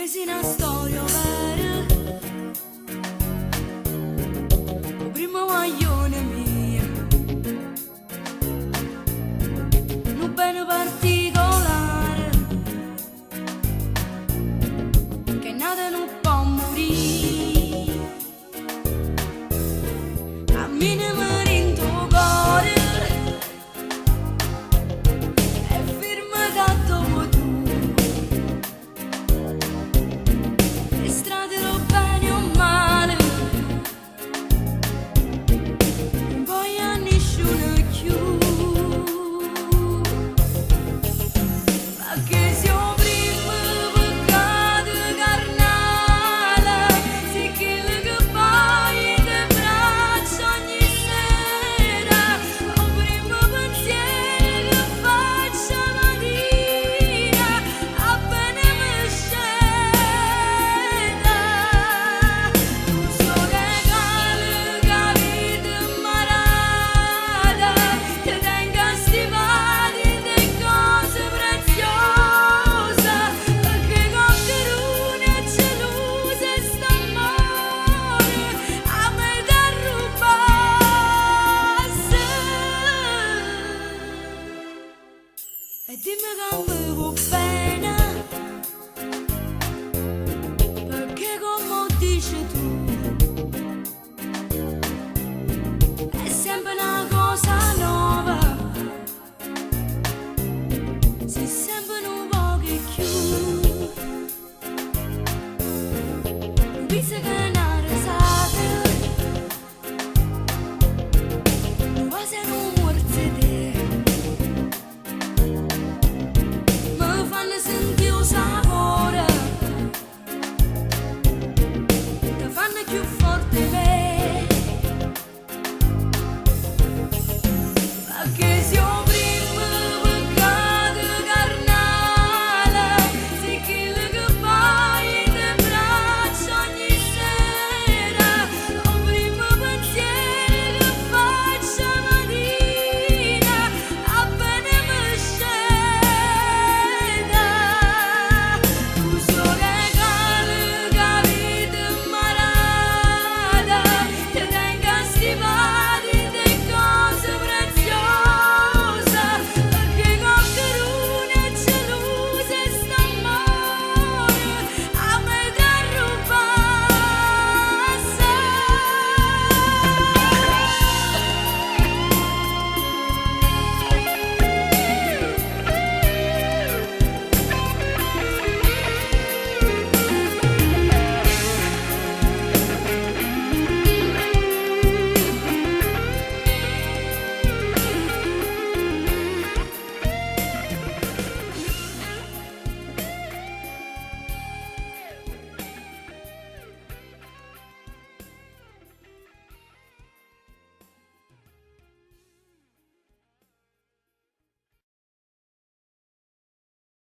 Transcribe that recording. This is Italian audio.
Questa è una storia vera, il primo maglione mio, un bene particolare, che nata non può morire, cammina per in tuo cuore, e firma da dopo tu. Straderò bene o male, non voglio a nessuno più, ma che sia prima peccato carnale, se quello che fai ti braccia ogni sera, o primo pensiero che faccio mattina, appena mi scende. E dimmi come può